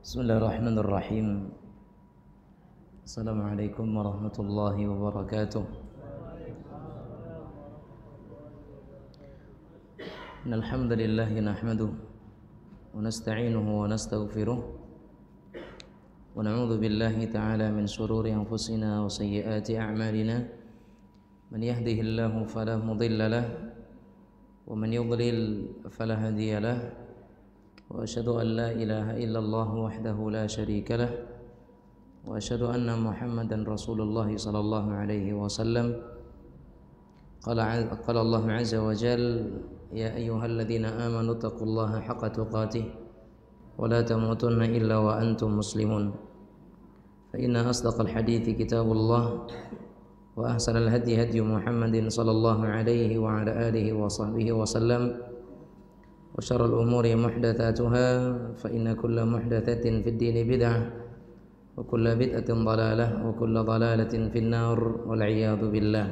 Bismillahirrahmanirrahim. Assalamualaikum warahmatullahi wabarakatuh. Innal hamdalillah nahmaduhu wa nasta'inuhu wa nastaghfiruh wa na'udzu billahi ta'ala min shururi anfusina wa sayyiati a'malina. Man yahdihillahu fala mudilla lahu wa man yudlil fala hadiya lahu. وأشهد أن لا إله إلا الله وحده لا شريك له وأشهد أن محمدا رسول الله صلى الله عليه وسلم قال الله عز وجل يا أيها الذين آمنوا اتقوا الله حق تقاته ولا تموتن إلا وأنتم مسلمون فإن أصدق الحديث كتاب الله وأحسن الهدي هدي محمد صلى الله عليه وعلى آله وصحبه وسلم وشر الأمور محدثاتها فإن كل محدثة في الدين بدعة وكل بدعة ضلالة وكل ضلالة في النار والعياذ بالله.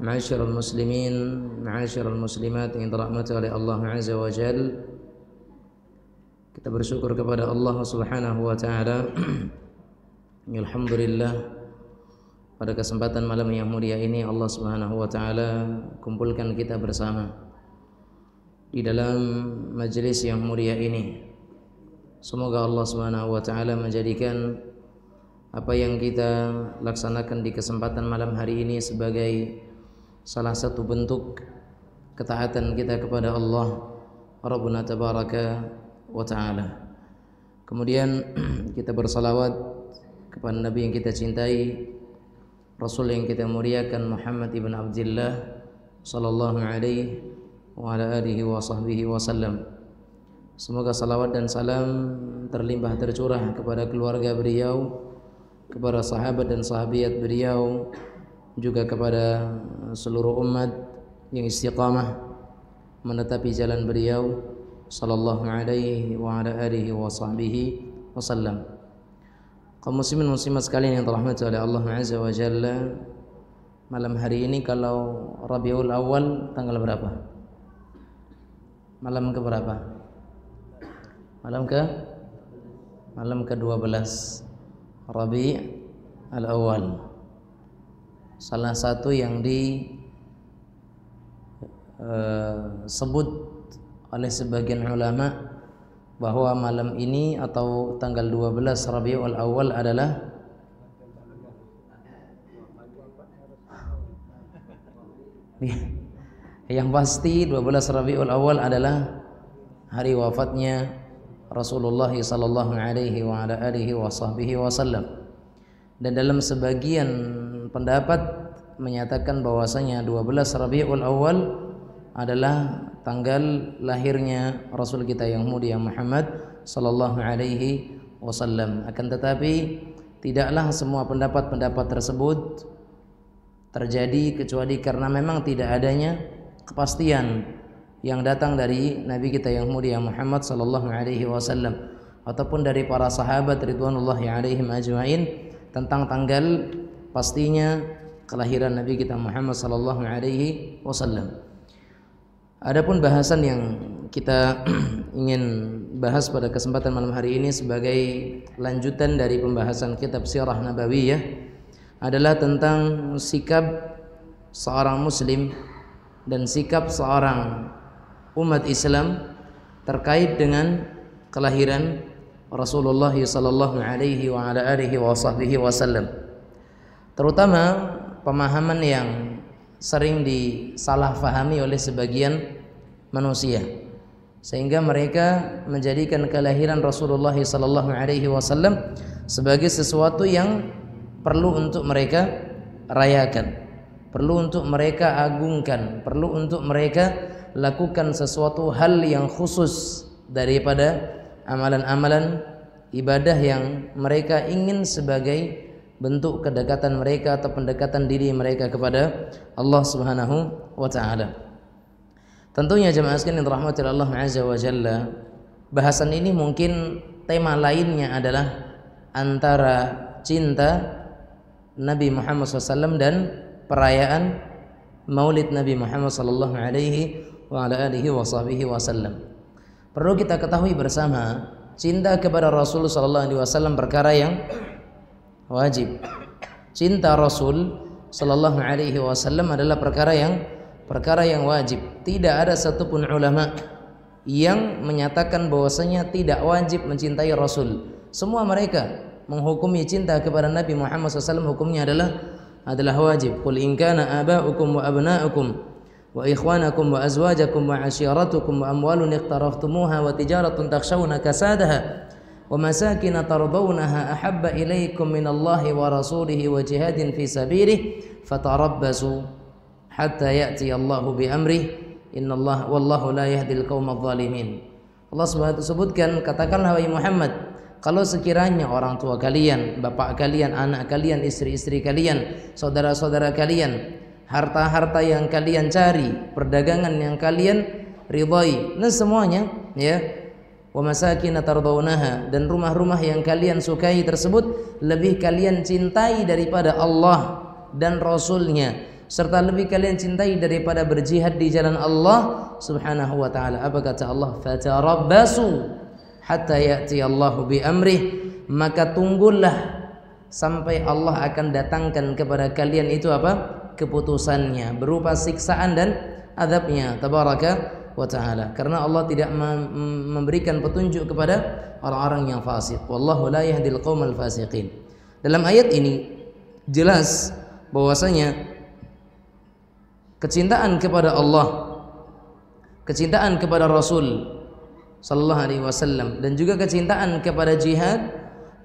معاشر المسلمين معاشر المسlimat yang dirahmati oleh Allah Azza wa Jalla, kita bersyukur kepada Allah Subhanahu wa taala. Alhamdulillah, pada kesempatan malam yang mulia ini Allah Subhanahu wa taala kumpulkan kita bersama di dalam majelis yang mulia ini. Semoga Allah Subhanahu wa taala menjadikan apa yang kita laksanakan di kesempatan malam hari ini sebagai salah satu bentuk ketaatan kita kepada Allah Rabbuna tabaraka wa taala. Kemudian kita bersalawat kepada Nabi yang kita cintai, Rasul yang kita muliakan, Muhammad ibn Abdullah sallallahu alaihi wa ala alihi wa sahbihi wa sallam. Semoga salawat dan salam terlimpah tercurah kepada keluarga beliau, kepada sahabat dan sahabiat beliau, juga kepada seluruh umat yang istiqamah menetapi jalan beliau sallallahu alaihi wa ala alihi wa sahbihi wa sallam. Kaum muslimin muslimat sekalian yang dirahmati oleh Allah Azza wa Jalla, malam hari ini kalau Rabiul Awal tanggal berapa? Malam ke berapa? Malam ke-12 Rabi' al-Awwal. Salah satu yang disebut oleh sebagian ulama bahwa malam ini atau tanggal 12 Rabiul Awwal adalah yang pasti 12 Rabiul Awal adalah hari wafatnya Rasulullah sallallahu alaihi wa ala alihi wa sahbihi wasallam. Dan dalam sebagian pendapat menyatakan bahwasanya 12 Rabiul Awal adalah tanggal lahirnya Rasul kita yang mulia Muhammad sallallahu alaihi wasallam. Akan tetapi tidaklah semua pendapat-pendapat tersebut terjadi kecuali karena memang tidak adanya kepastian yang datang dari Nabi kita yang mulia Muhammad sallallahu alaihi wasallam ataupun dari para sahabat ridwanullahi alaihim ajmain tentang tanggal pastinya kelahiran Nabi kita Muhammad sallallahu alaihi wasallam. Adapun bahasan yang kita ingin bahas pada kesempatan malam hari ini sebagai lanjutan dari pembahasan kitab Sirah Nabawiyah adalah tentang sikap seorang muslim dan sikap seorang umat Islam terkait dengan kelahiran Rasulullah sallallahu alaihi wa ala alihi wa sahbihi wasallam. Terutama pemahaman yang sering disalahfahami oleh sebagian manusia sehingga mereka menjadikan kelahiran Rasulullah sallallahu alaihi wasallam sebagai sesuatu yang perlu untuk mereka rayakan, perlu untuk mereka agungkan, perlu untuk mereka lakukan sesuatu hal yang khusus daripada amalan-amalan ibadah yang mereka ingin sebagai bentuk kedekatan mereka atau pendekatan diri mereka kepada Allah Subhanahu wa taala. Tentunya jemaah sekalian yang dirahmati Allah Azza wa Jalla, bahasan ini mungkin tema lainnya adalah antara cinta Nabi Muhammad SAW dan perayaan Maulid Nabi Muhammad SAW. Perlu kita ketahui bersama cinta kepada Rasul sallallahu alaihi wasallam perkara yang wajib. Cinta Rasul sallallahu alaihi wasallam adalah perkara yang wajib. Tidak ada satupun ulama yang menyatakan bahwasanya tidak wajib mencintai Rasul. Semua mereka menghukumi cinta kepada Nabi Muhammad SAW hukumnya adalah wajib. Qul in kana aba'ukum wa abna'ukum wa ikhwanakum wa azwajakum wa ashiratukum wa amwalun iqtaraftumuha wa tijaratun takhshawna kasadaha wa masakin tardawnaha ahabba ilaykum minallahi wa rasulihi wa jihadin fi sabilihi fatarabbasu hatta ya'ti Allahu bi amrihi innallaha wallahu la yahdil qaumadh dhalimin. Allah Subhanahu sebutkan, katakanlah wahai Muhammad, kalau sekiranya orang tua kalian, bapak kalian, anak kalian, istri-istri kalian, saudara-saudara kalian, harta-harta yang kalian cari, perdagangan yang kalian ridhai, dan semuanya, ya, wa masakin tardawnaha, dan rumah-rumah yang kalian sukai tersebut lebih kalian cintai daripada Allah dan Rasulnya, serta lebih kalian cintai daripada berjihad di jalan Allah Subhanahu wa taala. Apa kata Allah? Fatarabbasu hatta ya'ti Allahu bi amrih, maka tunggulah sampai Allah akan datangkan kepada kalian itu apa? Keputusannya berupa siksaan dan azabnya tabaraka wa taala. Karena Allah tidak memberikan petunjuk kepada orang-orang yang fasik. Wallahu la yahdil qaumal fasiqin. Dalam ayat ini jelas bahwasanya kecintaan kepada Allah, kecintaan kepada Rasul sallallahu alaihi wasallam, dan juga kecintaan kepada jihad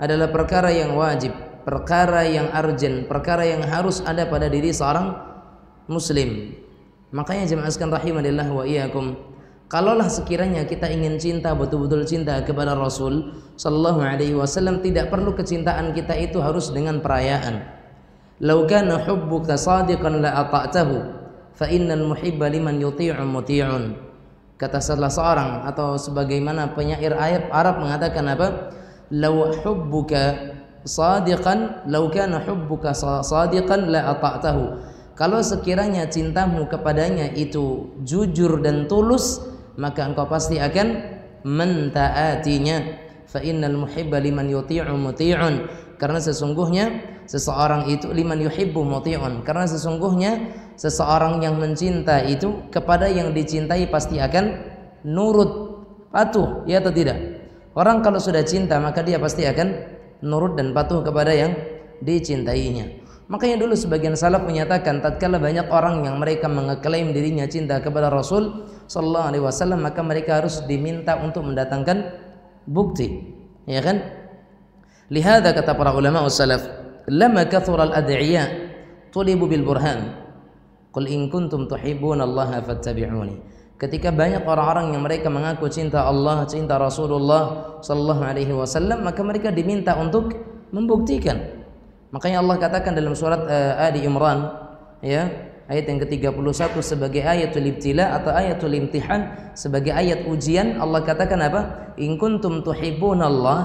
adalah perkara yang wajib, perkara yang urgent, perkara yang harus ada pada diri seorang muslim. Makanya jemaah sekalian rahimanillah wa iyyakum, kalaulah sekiranya kita ingin cinta, betul-betul cinta kepada Rasul sallallahu alaihi wasallam, tidak perlu kecintaan kita itu harus dengan perayaan. Lau kana hubbuka sadiqan la ata'tahu fa innal muhibba liman yuti'u muti'un. Kata salah seorang atau sebagaimana penyair Arab mengatakan apa? Lau hubbuka sadiqan, lau kana hubbuka sadiqan la ata'tahu. Kalau sekiranya cintamu kepadanya itu jujur dan tulus, maka engkau pasti akan mentaatinya. Fa innal muhibba liman yuti'u muti'un. Karena sesungguhnya seseorang itu liman yuhibbu muti'un. Karena sesungguhnya seseorang yang mencinta itu kepada yang dicintai pasti akan nurut, patuh, ya atau tidak? Orang kalau sudah cinta maka dia pasti akan nurut dan patuh kepada yang dicintainya. Makanya dulu sebagian salaf menyatakan, tatkala banyak orang yang mereka mengeklaim dirinya cinta kepada Rasul sallallahu alaihi wasallam, maka mereka harus diminta untuk mendatangkan bukti, ya kan? Lihada kata para ulama salaf, lama kathura al-ad'iya tulibu bil burhan. Qul in kuntum tuhibbunallaha fattabi'uni. Ketika banyak orang-orang yang mereka mengaku cinta Allah, cinta Rasulullah sallallahu alaihi wasallam, maka mereka diminta untuk membuktikan. Makanya Allah katakan dalam surat Ali Imran, ya, ayat yang ke-31 sebagai ayatul ibtila atau ayatul imtihan, sebagai ayat ujian. Allah katakan apa? In kuntum tuhibbunallah,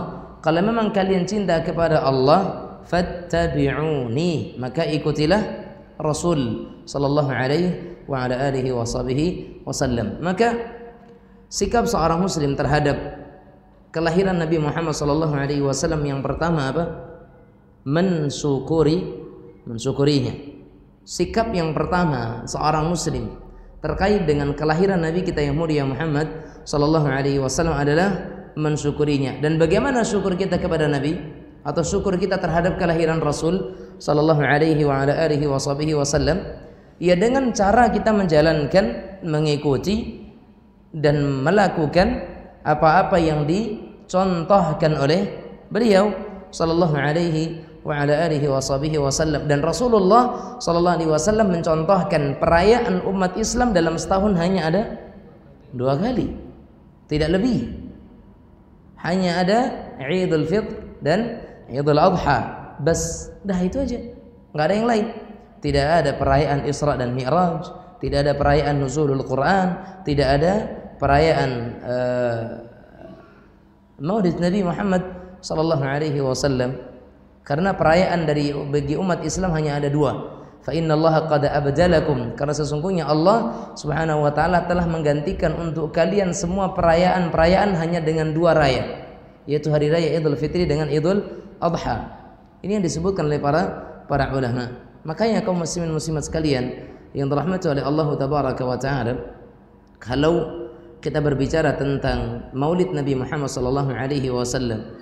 kalau memang kalian cinta kepada Allah, fattabi'uni, maka ikutilah Rasul sallallahu alaihi wa ala alihi wasallam. Maka sikap seorang muslim terhadap kelahiran Nabi Muhammad sallallahu alaihi wasallam yang pertama apa? Mensyukurinya. Sikap yang pertama seorang muslim terkait dengan kelahiran Nabi kita yang mulia Muhammad sallallahu alaihi wasallam adalah mensyukurinya. Dan bagaimana syukur kita kepada Nabi atau syukur kita terhadap kelahiran Rasul sallallahu alaihi wa ala alihi wasallam? Ya dengan cara kita menjalankan, mengikuti dan melakukan apa-apa yang dicontohkan oleh beliau sallallahu alaihi wa ala alihi wasallam. Dan Rasulullah sallallahu alaihi wasallam mencontohkan perayaan umat Islam dalam setahun hanya ada 2 kali, tidak lebih. Hanya ada Idul Fitr dan Idul Adha, bas, dah itu aja, nggak ada yang lain. Tidak ada perayaan Isra dan Mi'raj, tidak ada perayaan Nuzulul Quran, tidak ada perayaan Maulid Nabi Muhammad sallallahu alaihi wasallam. Karena perayaan bagi umat Islam hanya ada 2. Fa innallaha qad abdalakum, karena sesungguhnya Allah Subhanahu wa taala telah menggantikan untuk kalian semua perayaan-perayaan hanya dengan 2 raya. yaitu hari raya Idul Fitri dengan Idul Adha. Ini yang disebutkan oleh para ulama. Makanya kaum muslimin muslimat sekalian yang dirahmati oleh Allah tabaraka wa taala, kalau kita berbicara tentang Maulid Nabi Muhammad sallallahu alaihi wasallam,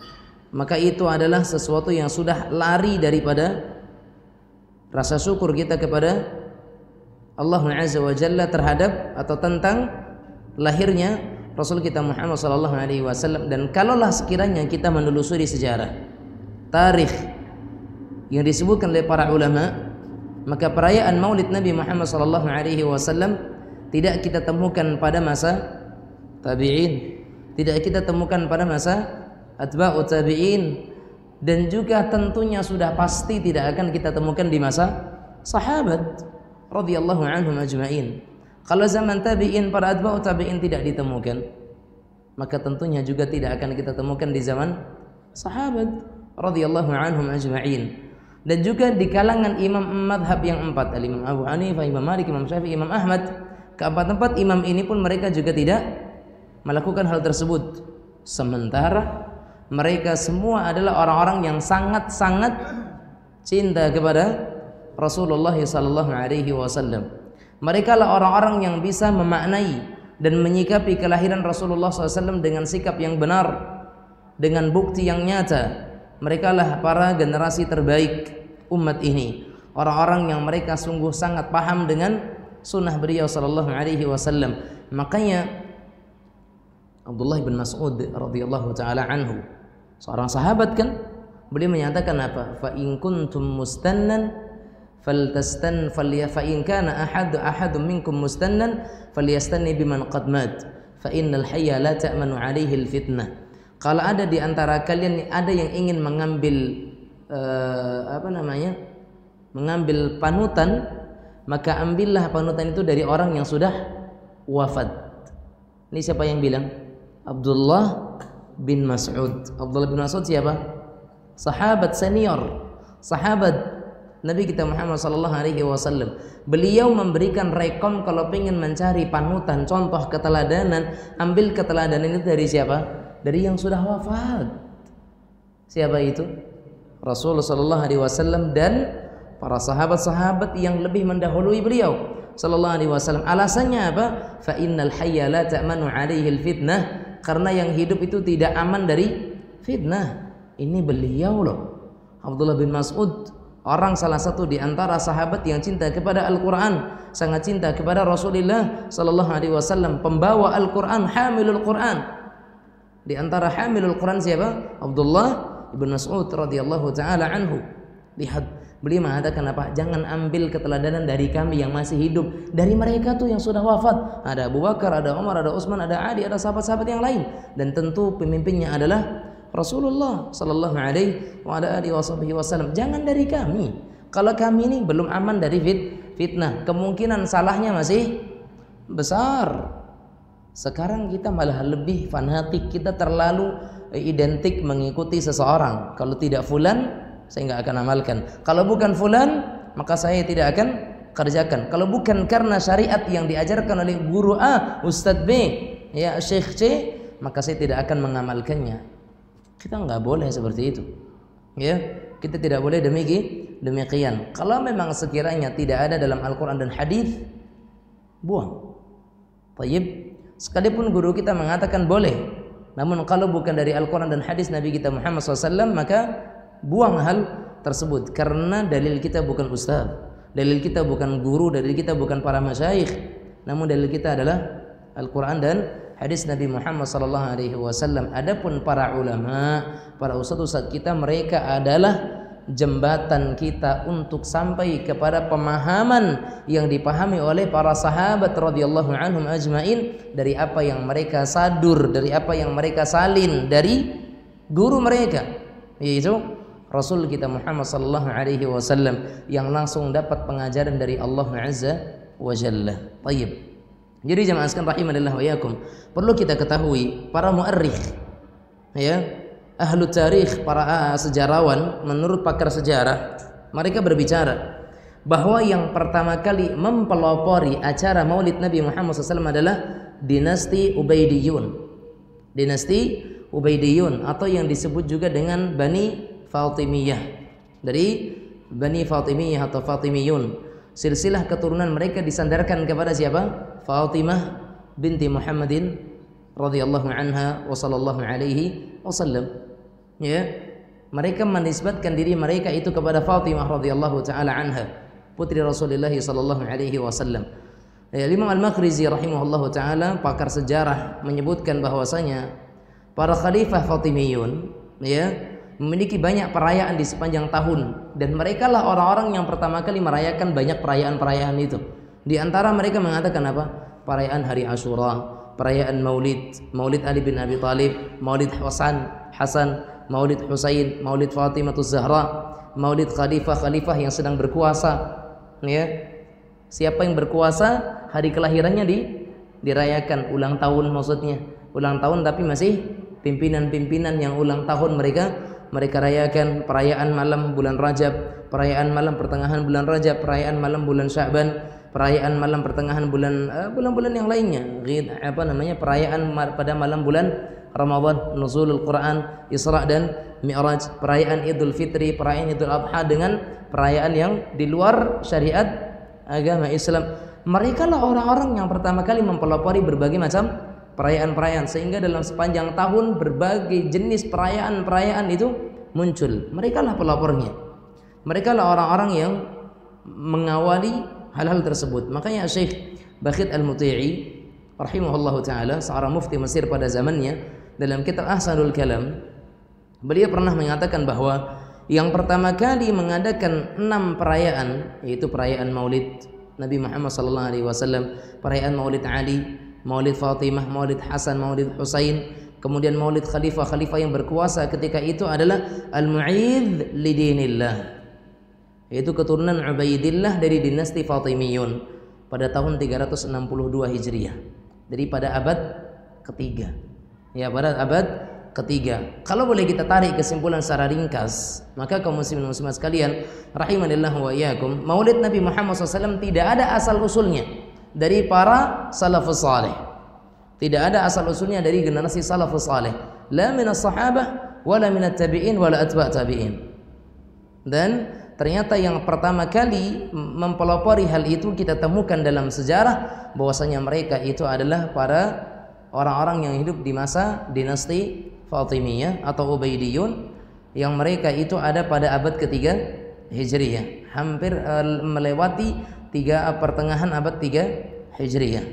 maka itu adalah sesuatu yang sudah lari daripada rasa syukur kita kepada Allah Azza wa Jalla terhadap atau tentang lahirnya Rasul kita Muhammad sallallahu alaihi wasallam. Dan kalaulah sekiranya kita menelusuri sejarah, tarikh yang disebutkan oleh para ulama, maka perayaan Maulid Nabi Muhammad sallallahu alaihi wasallam tidak kita temukan pada masa tabi'in, tidak kita temukan pada masa atba'ut tabi'in, dan juga tentunya sudah pasti tidak akan kita temukan di masa sahabat radhiyallahu anhum ajma'in. Kalau zaman tabi'in, para atba'ut tabi'in tidak ditemukan, maka tentunya juga tidak akan kita temukan di zaman sahabat radhiyallahu anhum ajma'in. Dan juga di kalangan imam madhab yang empat, Imam Abu Hanifah, Imam Malik, Imam Syafi'i, Imam Ahmad, keempat-empat imam ini pun mereka juga tidak melakukan hal tersebut. Sementara mereka semua adalah orang-orang yang sangat-sangat cinta kepada Rasulullah sallallahu alaihi wasallam. Mereka lah orang-orang yang bisa memaknai dan menyikapi kelahiran Rasulullah SAW dengan sikap yang benar, dengan bukti yang nyata. Mereka lah para generasi terbaik umat ini, orang-orang yang mereka sungguh sangat paham dengan sunnah beliau sallallahu alaihi wasallam. Makanya Abdullah bin Mas'ud radhiyallahu taala anhu, seorang sahabat kan, beliau menyatakan apa? Fa in kuntum mustannan faltastan fa in kana ahadun minkum mustannan falyastanni biman qad mat fa innal hayya la ta'manu alaihi alfitnah. Kalau ada di antara kalian ada yang ingin mengambil mengambil panutan, maka ambillah panutan itu dari orang yang sudah wafat. Ini siapa yang bilang? Abdullah bin Mas'ud. Abdullah bin Mas'ud siapa? Sahabat senior, sahabat Nabi kita Muhammad sallallahu alaihi wasallam. Beliau memberikan rekom kalau ingin mencari panutan, contoh keteladanan, ambil keteladanan itu dari siapa? Dari yang sudah wafat. Siapa itu? Rasulullah sallallahu alaihi wasallam dan para sahabat-sahabat yang lebih mendahului beliau sallallahu alaihi wasallam. Alasannya apa? Fa innal hayya la ta'manu alaihi alfitnah, karena yang hidup itu tidak aman dari fitnah. Ini beliau loh, Abdullah bin Mas'ud, orang salah satu di antara sahabat yang cinta kepada Al-Qur'an, sangat cinta kepada Rasulullah sallallahu alaihi wasallam, pembawa Al-Qur'an, hamilul Qur'an. Di antara hamilul Quran siapa? Abdullah ibn Mas'ud radhiyallahu taala anhu. Lihat, beliau mengatakan apa? Jangan ambil keteladanan dari kami yang masih hidup, dari mereka tuh yang sudah wafat. Ada Abu Bakar, ada Umar, ada Utsman, ada Ali, ada sahabat-sahabat yang lain, dan tentu pemimpinnya adalah Rasulullah sallallahu alaihi wasallam. Jangan dari kami. Kalau kami ini belum aman dari fitnah, kemungkinan salahnya masih besar. Sekarang kita malah lebih fanatik, kita terlalu identik mengikuti seseorang. Kalau tidak fulan, saya nggak akan amalkan. Kalau bukan fulan, maka saya tidak akan kerjakan. Kalau bukan karena syariat yang diajarkan oleh guru A, Ustadz B, ya Syekh C, maka saya tidak akan mengamalkannya. Kita nggak boleh seperti itu. Ya, kita tidak boleh demikian. Kalau memang sekiranya tidak ada dalam Al-Quran dan Hadis, buang. Tayyib. Sekalipun guru kita mengatakan boleh, namun kalau bukan dari Al-Quran dan hadis Nabi kita Muhammad SAW, maka buang hal tersebut. Karena dalil kita bukan ustaz, dalil kita bukan guru, dalil kita bukan para masyayikh, namun dalil kita adalah Al-Quran dan hadis Nabi Muhammad SAW. Adapun para ulama, para ustaz-ustaz kita, mereka adalah jembatan kita untuk sampai kepada pemahaman yang dipahami oleh para sahabat radhiyallahu anhum ajmain, dari apa yang mereka sadur, dari apa yang mereka salin dari guru mereka, yaitu Rasul kita Muhammad sallallahu alaihi wasallam yang langsung dapat pengajaran dari Allah Azza wa Jalla. Baik. Jadi jemaah sekalian rahimanillah wa iyyakum, perlu kita ketahui para muarrikh, ya, ahlu tarikh, para sejarawan, menurut pakar sejarah, mereka berbicara bahwa yang pertama kali mempelopori acara Maulid Nabi Muhammad SAW adalah dinasti Ubaidiyun. Dinasti Ubaidiyun atau yang disebut juga dengan Bani Fatimiyah. Dari Bani Fatimiyah atau Fatimiyun. Silsilah keturunan mereka disandarkan kepada siapa? Fatimah binti Muhammadin radhiyallahu anha wa sallallahu alaihi wasallam. Ya. Mereka menisbatkan diri mereka itu kepada Fatimah radhiyallahu taala anha, putri Rasulullah sallallahu alaihi wasallam. Ya, Imam Al-Makhrizi rahimahullahu taala, pakar sejarah, menyebutkan bahwasanya para khalifah Fatimiyun ya memiliki banyak perayaan di sepanjang tahun, dan mereka lah orang-orang yang pertama kali merayakan banyak perayaan-perayaan itu. Di antara mereka mengatakan apa? Perayaan hari Asyura, perayaan Maulid Ali bin Abi Thalib, Maulid Hasan, Maulid Husain, Maulid Fatimah Zahra, Maulid khalifah yang sedang berkuasa. Ya, siapa yang berkuasa, hari kelahirannya dirayakan, ulang tahun maksudnya, ulang tahun tapi masih pimpinan-pimpinan yang ulang tahun mereka rayakan. Perayaan malam bulan Rajab, perayaan malam pertengahan bulan Rajab, perayaan malam bulan Sya'ban, perayaan malam pertengahan bulan-bulan yang lainnya. Perayaan pada malam bulan Ramadan, nuzulul Quran, Isra dan Mi'raj, perayaan Idul Fitri, perayaan Idul Adha, dengan perayaan yang di luar syariat agama Islam. Mereka lah orang-orang yang pertama kali mempelopori berbagai macam perayaan-perayaan, sehingga dalam sepanjang tahun berbagai jenis perayaan-perayaan itu muncul. Mereka lah pelopornya. Mereka lah orang-orang yang mengawali hal-hal tersebut. Makanya Syekh Bakhit Al-Muti'i rahimahullahu taala, seorang mufti Mesir pada zamannya, dalam kitab Ahsanul Kalam, beliau pernah mengatakan bahwa yang pertama kali mengadakan 6 perayaan, yaitu perayaan Maulid Nabi Muhammad sallallahu alaihi wasallam, perayaan Maulid Ali, Maulid Fatimah, Maulid Hasan, Maulid Husain, kemudian Maulid khalifah yang berkuasa ketika itu adalah Al-Mu'idh lidinillah, yaitu keturunan Ubaidillah dari dinasti Fatimiyun pada tahun 362 Hijriah, dari pada abad ketiga. Ya, pada abad ketiga. Kalau boleh kita tarik kesimpulan secara ringkas, maka kaum muslimin muslimat sekalian rahimanillah wa iyyakum, Maulid Nabi Muhammad SAW tidak ada asal usulnya dari para salafus saleh. Tidak ada asal usulnya dari generasi salafus saleh, la minas sahabah wala minat tabi'in wala atba' tabi'in. Dan ternyata yang pertama kali mempelopori hal itu kita temukan dalam sejarah, bahwasanya mereka itu adalah para orang-orang yang hidup di masa dinasti Fatimiyah atau Ubaidiyun, yang mereka itu ada pada abad ketiga Hijriyah, hampir melewati pertengahan abad 3 Hijriyah.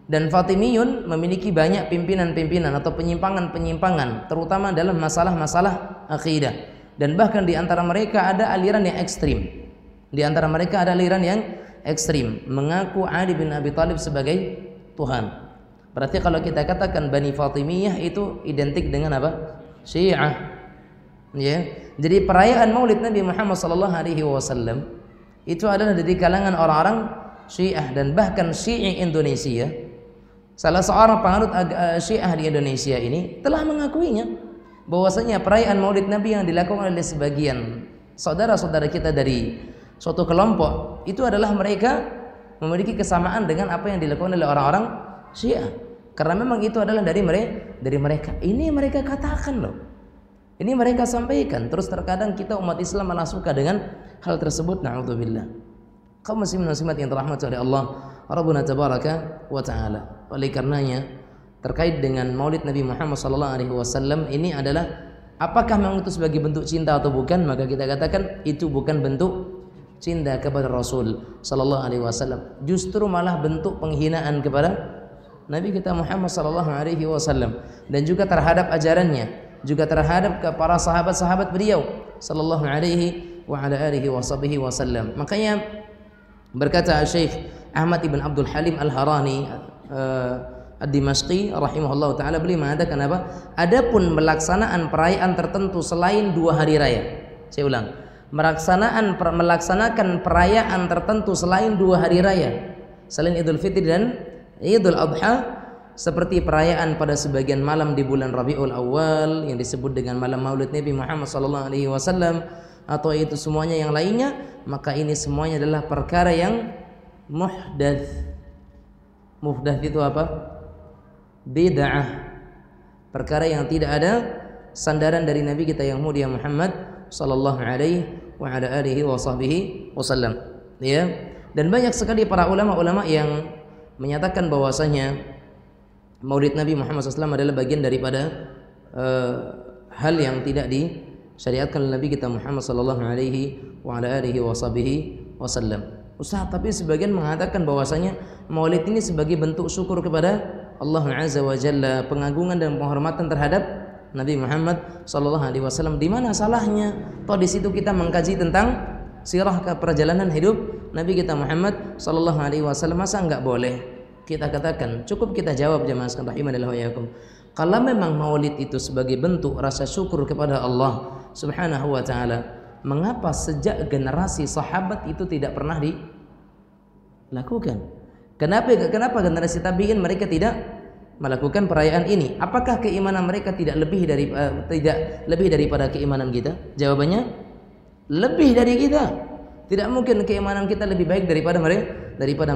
Dan Fatimiyun memiliki banyak pimpinan-pimpinan atau penyimpangan-penyimpangan, terutama dalam masalah-masalah akidah. Dan bahkan di antara mereka ada aliran yang ekstrim. Di antara mereka ada aliran yang ekstrim, mengaku Ali bin Abi Thalib sebagai Tuhan. Berarti kalau kita katakan Bani Fatimiyah itu identik dengan apa? Syiah. Ya. Jadi perayaan Maulid Nabi Muhammad sallallahu alaihi wasallam itu adalah dari kalangan orang-orang Syiah, dan bahkan Syi'i Indonesia, salah seorang penganut Syiah di Indonesia ini telah mengakuinya, bahwasanya perayaan Maulid Nabi yang dilakukan oleh sebagian saudara-saudara kita dari suatu kelompok itu adalah mereka memiliki kesamaan dengan apa yang dilakukan oleh orang-orang Syiah, karena memang itu adalah dari mereka. Ini mereka katakan loh, ini mereka sampaikan. Terus terkadang kita umat Islam malah suka dengan hal tersebut. Na'udzubillah. Kaum muslimin muslimat yang dirahmati oleh Allah Rabbuna tabaraka wa ta'ala. Oleh karenanya terkait dengan Maulid Nabi Muhammad sallallahu alaihi wasallam ini adalah apakah memang itu sebagai bentuk cinta atau bukan? Maka kita katakan itu bukan bentuk cinta kepada Rasul sallallahu alaihi wasallam, justru malah bentuk penghinaan kepada Nabi kita Muhammad sallallahu alaihi wasallam, dan juga terhadap ajarannya, juga terhadap para sahabat-sahabat beliau sallallahu alaihi wa ala alihi wasallam. Makanya berkata Syekh Ahmad ibn Abdul Halim Al-Harani Ad-Dimashqi rahimahullah taala, beliau mengatakan apa? Adapun melaksanaan perayaan tertentu selain 2 hari raya. Saya ulang. Melaksanakan perayaan tertentu selain 2 hari raya, selain Idul Fitri dan Idul Adha, seperti perayaan pada sebagian malam di bulan Rabiul Awal yang disebut dengan malam Maulid Nabi Muhammad sallallahu alaihi wasallam, atau itu semuanya yang lainnya, maka ini semuanya adalah perkara yang muhdats. Muhdats itu apa? Bid'ah. perkara yang tidak ada sandaran dari Nabi kita yang mulia Muhammad sallallahu alaihi wa ala alihi wa sahbihi wasallam. Ya. Dan banyak sekali para ulama-ulama yang menyatakan bahwasanya Maulid Nabi Muhammad SAW adalah bagian daripada hal yang tidak disyariatkan oleh Nabi kita Muhammad sallallahu alaihi wa ala alihi wa sahbihi wasallam. Ustaz, tapi sebagian mengatakan bahwasanya Maulid ini sebagai bentuk syukur kepada Allah Azza wa Jalla, pengagungan dan penghormatan terhadap Nabi Muhammad sallallahu alaihi wasallam. Di mana salahnya? Toh di situ kita mengkaji tentang sirah perjalanan hidup Nabi kita Muhammad sallallahu alaihi wasallam. Masa enggak boleh? Kita katakan, cukup kita jawab jemaah sekalian rahimanallahu wa iyyakum. Kalau memang Maulid itu sebagai bentuk rasa syukur kepada Allah Subhanahu wa taala, mengapa sejak generasi sahabat itu tidak pernah dilakukan? Kenapa generasi tabi'in mereka tidak melakukan perayaan ini? Apakah keimanan mereka tidak lebih daripada keimanan kita? Jawabannya lebih dari kita. Tidak mungkin keimanan kita lebih baik daripada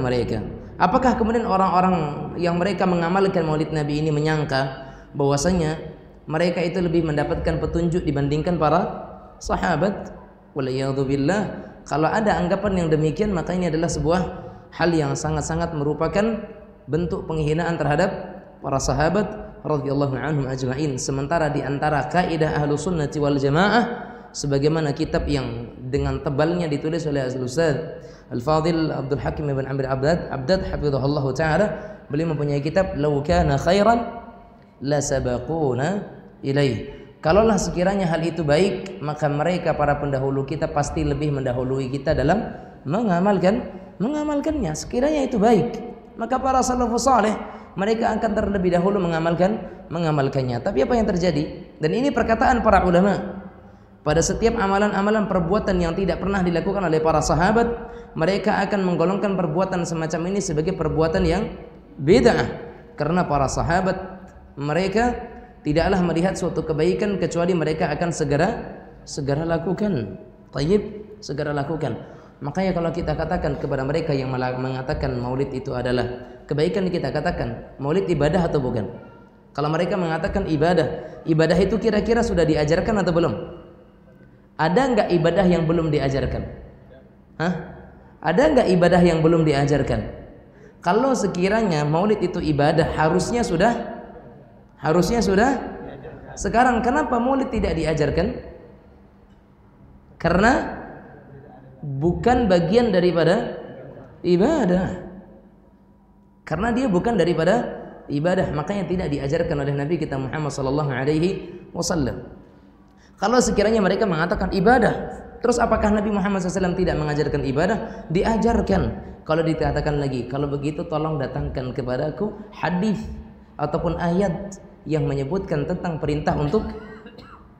mereka. Apakah kemudian orang-orang yang mereka mengamalkan Maulid Nabi ini menyangka bahwasanya mereka itu lebih mendapatkan petunjuk dibandingkan para sahabat? Waliyadzubillah. Kalau ada anggapan yang demikian, maka ini adalah sebuah hal yang sangat-sangat merupakan bentuk penghinaan terhadap para sahabat radhiyallahu anhum ajma'in. Sementara di antara kaidah Ahlus Sunnati wal Jamaah, sebagaimana kitab yang dengan tebalnya ditulis oleh Al-Ustaz Al-Fadhil Abdul Hakim ibn Amir Abdad hafizahullah taala, beliau mempunyai kitab Law Kana Khairan La Sabaquna Ilaih. Kalaulah sekiranya hal itu baik, maka mereka para pendahulu kita pasti lebih mendahului kita dalam mengamalkannya. Sekiranya itu baik, maka para salafus saleh mereka akan terlebih dahulu mengamalkannya. Tapi apa yang terjadi? Dan ini perkataan para ulama. Pada setiap amalan-amalan perbuatan yang tidak pernah dilakukan oleh para sahabat, mereka akan menggolongkan perbuatan semacam ini sebagai perbuatan yang bid'ah. Karena para sahabat mereka tidaklah melihat suatu kebaikan kecuali mereka akan segera lakukan. Tayyib, segera lakukan. Makanya kalau kita katakan kepada mereka yang mengatakan Maulid itu adalah kebaikan, kita katakan Maulid ibadah atau bukan? Kalau mereka mengatakan ibadah itu kira-kira sudah diajarkan atau belum? Ada enggak ibadah yang belum diajarkan? Ada enggak ibadah yang belum diajarkan? Kalau sekiranya Maulid itu ibadah, harusnya sudah. Sekarang kenapa Maulid tidak diajarkan? Karena bukan bagian daripada ibadah. Karena dia bukan daripada ibadah, makanya tidak diajarkan oleh Nabi kita Muhammad sallallahu alaihi wasallam. Kalau sekiranya mereka mengatakan ibadah, terus apakah Nabi Muhammad SAW tidak mengajarkan ibadah? Diajarkan. Kalau dikatakan lagi, kalau begitu tolong datangkan kepadaku hadis ataupun ayat yang menyebutkan tentang perintah untuk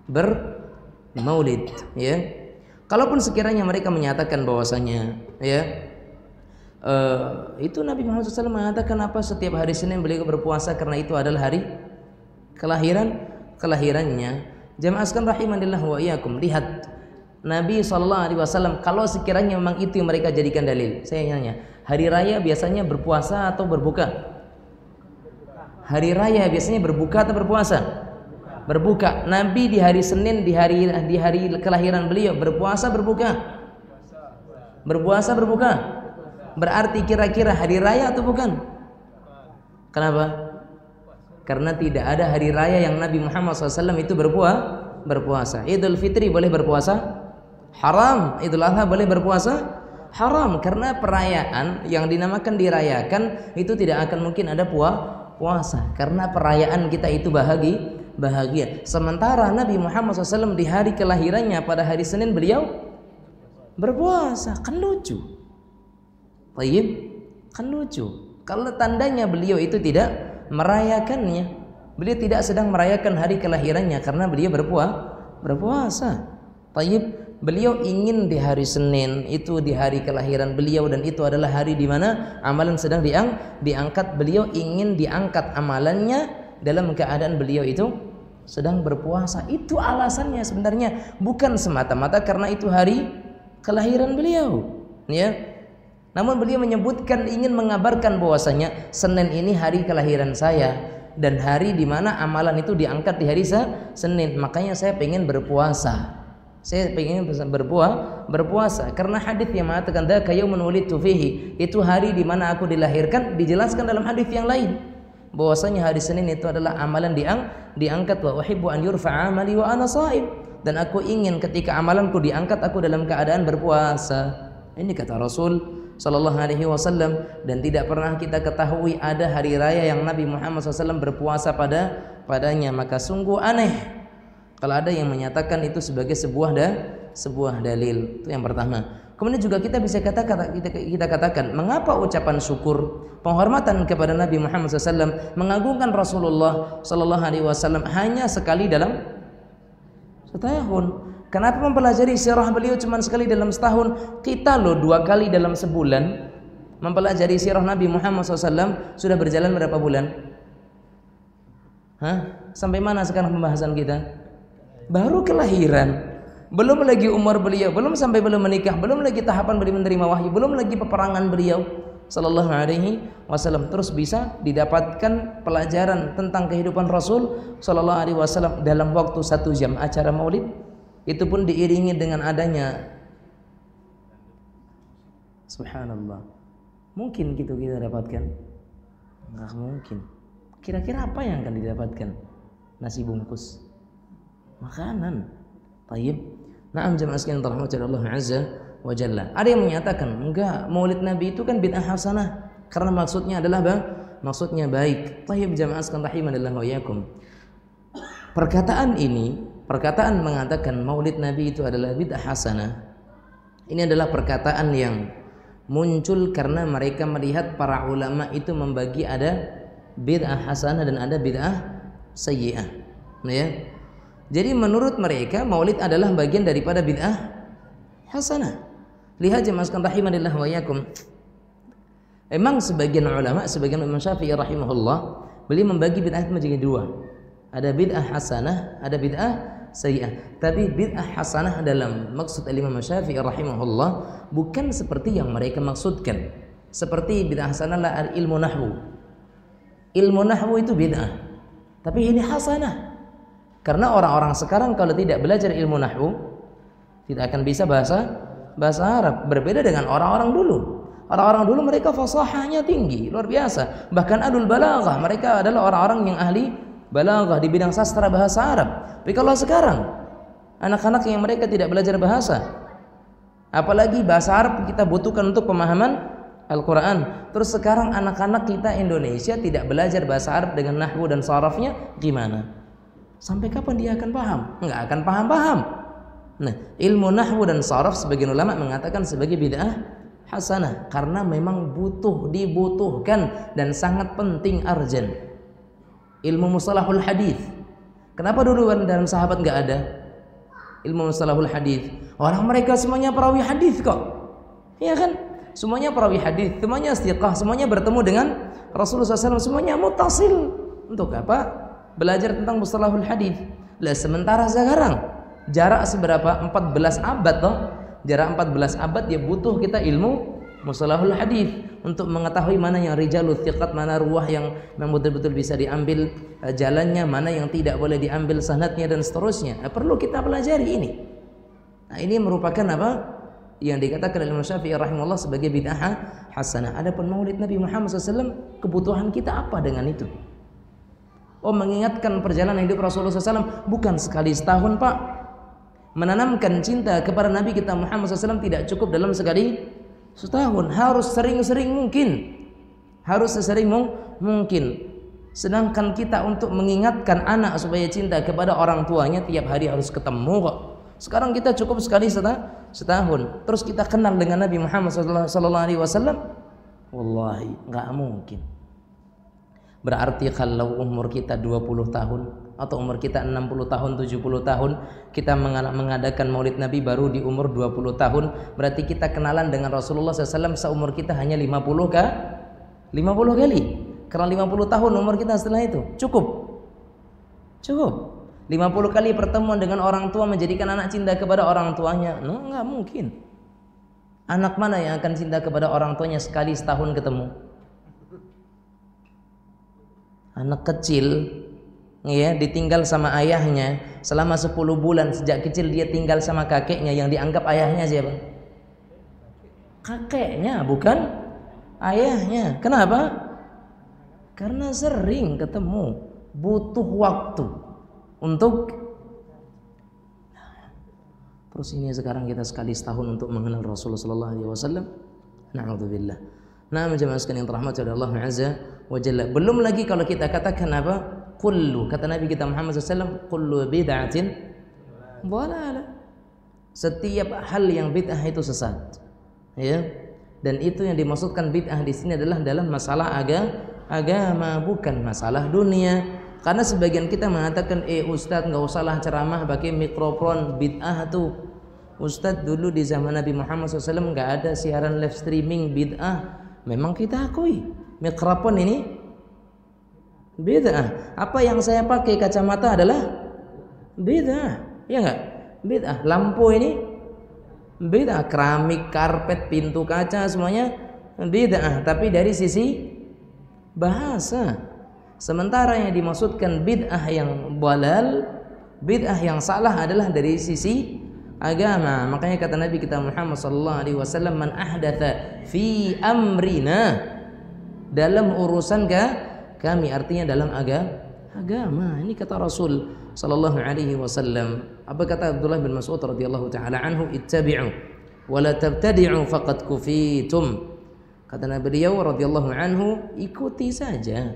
bermaulid. Ya. Kalaupun sekiranya mereka menyatakan bahwasanya, itu Nabi Muhammad SAW mengatakan apa? Setiap hari Senin beliau berpuasa karena itu adalah hari kelahirannya. Jamaah sekalian rahimanillah wa iyyakum, lihat Nabi SAW kalau sekiranya memang itu yang mereka jadikan dalil. Saya nanya, hari raya biasanya berpuasa atau berbuka? Hari raya biasanya berbuka atau berpuasa? Berbuka. Nabi di hari Senin, di hari kelahiran beliau berpuasa berbuka? Berpuasa berbuka. Berarti kira-kira hari raya atau bukan? Kenapa? Karena tidak ada hari raya yang Nabi Muhammad SAW itu berpuasa. Idul Fitri boleh berpuasa? Haram. Idul Adha boleh berpuasa? Haram. Karena perayaan yang dinamakan dirayakan itu tidak akan mungkin ada puasa. Karena perayaan kita itu bahagia. Sementara Nabi Muhammad SAW di hari kelahirannya pada hari Senin beliau berpuasa. Kan lucu. Tayyib, kan lucu. Kalau tandanya beliau itu tidak merayakannya, beliau tidak sedang merayakan hari kelahirannya karena beliau berpuasa. Tayyib, beliau ingin di hari Senin itu di hari kelahiran beliau dan itu adalah hari di mana amalan sedang diangkat. Beliau ingin diangkat amalannya dalam keadaan beliau itu sedang berpuasa. Itu alasannya sebenarnya, bukan semata-mata karena itu hari kelahiran beliau, ya. Namun beliau menyebutkan ingin mengabarkan bahwasanya Senin ini hari kelahiran saya, dan hari di mana amalan itu diangkat di hari Senin. Makanya saya pengen berpuasa. Saya pengen berpuasa karena hadis yang mengatakan dzaka yaumun wulidtu fihi, itu hari di mana aku dilahirkan, dijelaskan dalam hadis yang lain bahwasanya hari Senin itu adalah amalan diangkat. Wa uhibbu an yurfa'a amali wa ana shaim, dan aku ingin ketika amalanku diangkat aku dalam keadaan berpuasa. Ini kata Rasul sallallahu alaihi wasallam, dan tidak pernah kita ketahui ada hari raya yang Nabi Muhammad SAW berpuasa padanya. Maka sungguh aneh kalau ada yang menyatakan itu sebagai sebuah dalil. Itu yang pertama. Kemudian juga kita bisa katakan mengapa ucapan syukur, penghormatan kepada Nabi Muhammad SAW, mengagungkan Rasulullah sallallahu alaihi wasallam hanya sekali dalam setahun. Kenapa mempelajari sirah beliau cuma sekali dalam setahun? Kita loh 2 kali dalam sebulan mempelajari sirah Nabi Muhammad SAW. Sudah berjalan berapa bulan? Sampai mana sekarang pembahasan kita? Baru kelahiran, belum lagi umur beliau, belum sampai belum menikah, belum lagi tahapan beliau menerima wahyu, belum lagi peperangan beliau sallallahu alaihi wasallam. Terus bisa didapatkan pelajaran tentang kehidupan Rasul sallallahu alaihi wasallam dalam waktu 1 jam acara maulid. Itu pun diiringi dengan adanya, subhanallah, mungkin gitu kita dapatkan? Enggak mungkin. Kira-kira apa yang akan didapatkan? Nasi bungkus, makanan. Tayyib. Na'am jamaah sekalian rahmatullahi Allah azza wa jalla. Ada yang menyatakan enggak, maulid Nabi itu kan bid'ah hasanah karena maksudnya adalah maksudnya baik. Tayyib jamaah sekalian rahimanallah wa iyyakum. Perkataan mengatakan maulid Nabi itu adalah bid'ah hasanah, ini adalah perkataan yang muncul karena mereka melihat para ulama itu membagi ada bid'ah hasanah dan ada bid'ah sayyi'ah. Nah ya. Jadi menurut mereka maulid adalah bagian daripada bid'ah hasanah. Lihat jemaah sekalian rahimanillah wa iyyakum. Emang sebagian ulama, sebagian Imam Syafi'i rahimahullah, beliau membagi bid'ah itu menjadi 2. Ada bid'ah hasanah, ada bid'ah sayyi'ah. Tapi bid'ah hasanah dalam maksud Imam Syafi'i rahimahullah bukan seperti yang mereka maksudkan. Seperti bid'ah hasanah lah ilmu nahwu. Ilmu nahwu itu bid'ah, tapi ini hasanah. Karena orang-orang sekarang kalau tidak belajar ilmu nahwu tidak akan bisa bahasa Arab. Berbeda dengan orang-orang dulu. Orang-orang dulu mereka fasahahnya tinggi, luar biasa. Bahkan adul balaghah, mereka adalah orang-orang yang ahli balaghah di bidang sastra bahasa Arab. Tapi kalau sekarang anak-anak yang mereka tidak belajar bahasa, apalagi bahasa Arab kita butuhkan untuk pemahaman Al-Quran. Terus sekarang anak-anak kita Indonesia tidak belajar bahasa Arab dengan nahwu dan sarafnya, gimana? Sampai kapan dia akan paham? Enggak akan paham-paham. Nah, ilmu nahwu dan saraf sebagian ulama mengatakan sebagai bid'ah hasanah karena memang dibutuhkan dan sangat penting, arjen. Ilmu mustalahul hadis. Kenapa dulu dalam sahabat enggak ada ilmu mustalahul hadis? Orang mereka semuanya perawi hadis kok. Iya kan? Semuanya perawi hadis, semuanya istiqah, semuanya bertemu dengan Rasulullah SAW, semuanya mutasil. Untuk apa? Belajar tentang mustalahul hadis. Lah sementara sekarang jarak seberapa? 14 abad toh. Jarak 14 abad dia butuh kita ilmu mustalahul hadis untuk mengetahui mana yang rijalul thiqat, mana ruwah yang betul-betul bisa diambil jalannya, mana yang tidak boleh diambil sanadnya dan seterusnya. Perlu kita pelajari ini. Nah, ini merupakan apa? Yang dikatakan oleh Imam Syafi'i rahimahullah sebagai bid'ah hasanah. Adapun maulid Nabi Muhammad SAW, kebutuhan kita apa dengan itu? Oh, mengingatkan perjalanan hidup Rasulullah SAW bukan sekali setahun, Pak. Menanamkan cinta kepada Nabi kita Muhammad SAW tidak cukup dalam sekali setahun. Harus sering-sering mungkin. Harus sesering mungkin. Sedangkan kita untuk mengingatkan anak supaya cinta kepada orang tuanya tiap hari harus ketemu kok. Sekarang kita cukup sekali setahun. Terus kita kenal dengan Nabi Muhammad SAW. Wallahi nggak mungkin. Berarti kalau umur kita 20 tahun atau umur kita 60 tahun, 70 tahun, kita mengadakan maulid Nabi baru di umur 20 tahun, berarti kita kenalan dengan Rasulullah SAW seumur kita hanya 50 kali. Karena 50 tahun umur kita setelah itu. Cukup. 50 kali pertemuan dengan orang tua menjadikan anak cinta kepada orang tuanya. No, nggak mungkin. Anak mana yang akan cinta kepada orang tuanya sekali setahun ketemu? Anak kecil ya ditinggal sama ayahnya selama 10 bulan, sejak kecil dia tinggal sama kakeknya, yang dianggap ayahnya siapa? Kakeknya, bukan ayahnya. Kenapa? Karena sering ketemu, butuh waktu untuk. Terus ini sekarang kita sekali setahun untuk mengenal Rasulullah sallallahu alaihi wasallam. Na'udzubillah. Nah, jemaah sekalian yang dirahmati oleh Allah Azza wa Jalla. Belum lagi kalau kita katakan apa? Kullu, kata Nabi kita Muhammad SAW, kullu bid'atin dhalalah. Setiap hal yang bid'ah itu sesat. Ya. Dan itu yang dimaksudkan bid'ah di sini adalah dalam masalah agama, bukan masalah dunia. Karena sebagian kita mengatakan, Ustadz nggak usahlah ceramah pakai mikrofon, bid'ah tuh. Ustadz dulu di zaman Nabi Muhammad SAW nggak ada siaran live streaming, bid'ah. Memang kita akui mikrofon ini bid'ah. Apa yang saya pakai kacamata adalah bid'ah, ya nggak? Bid'ah. Lampu ini bid'ah, keramik, karpet, pintu kaca semuanya bid'ah. Tapi dari sisi bahasa. Sementara yang dimaksudkan bid'ah yang balal, bid'ah yang salah adalah dari sisi agama. Makanya kata Nabi kita Muhammad sallallahu alaihi wasallam, man ahdatha fi amrina, dalam urusan kami, artinya dalam agama. Ini kata Rasul sallallahu alaihi wasallam. Apa kata Abdullah bin Mas'ud radhiyallahu taala anhu, ittabi'u wa la tabtadi'u faqad kufitum. Kata Nabi beliau radhiyallahu anhu, ikuti saja,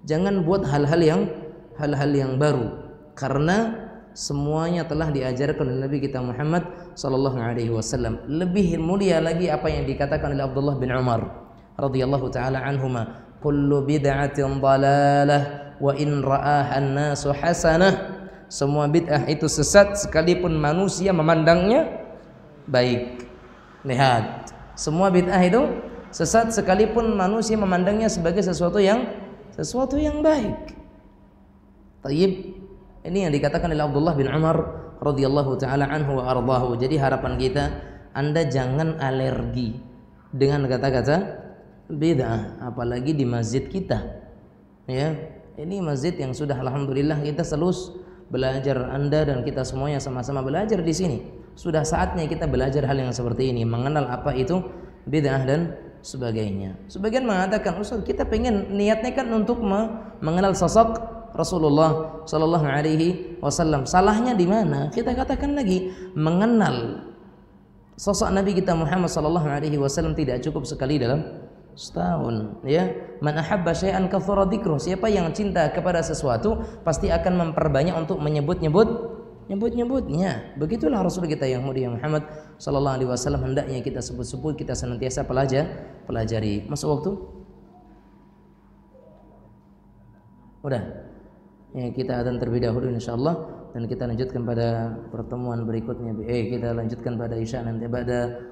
jangan buat hal-hal yang baru, karena semuanya telah diajarkan oleh Nabi kita Muhammad sallallahu alaihi wasallam. Lebih mulia lagi apa yang dikatakan oleh Abdullah bin Umar radhiyallahu taala anhuma, kullu bid'atin dhalalah wa in ra'aha an-nasu hasanah. Semua bid'ah itu sesat sekalipun manusia memandangnya baik. Lihat, semua bid'ah itu sesat sekalipun manusia memandangnya sebagai sesuatu yang baik. Tayyib. Ini yang dikatakan oleh Abdullah bin Umar radhiyallahu taala anhu wa ardhahu. Jadi harapan kita, Anda jangan alergi dengan kata-kata bid'ah, apalagi di masjid kita. Ya, ini masjid yang sudah alhamdulillah kita selus belajar, Anda dan kita semuanya sama-sama belajar di sini. Sudah saatnya kita belajar hal yang seperti ini, mengenal apa itu bid'ah dan sebagainya. Sebagian mengatakan, Ustaz, kita pengen niatnya kan untuk mengenal sosok Rasulullah sallallahu alaihi wasallam. Salahnya di mana? Kita katakan lagi, mengenal sosok Nabi kita Muhammad sallallahu alaihi wasallam tidak cukup sekali dalam setahun, ya. Man ahabba syai'an kathura dzikruh. Siapa yang cinta kepada sesuatu pasti akan memperbanyak untuk menyebut-nyebutnya. Begitulah Rasul kita yang mulia Muhammad sallallahu alaihi wasallam hendaknya kita sebut-sebut, kita senantiasa pelajari. Masuk waktu? Udah. Ya, kita akan terlebih dahulu insyaallah, dan kita lanjutkan pada pertemuan berikutnya. Kita lanjutkan pada isya nanti, pada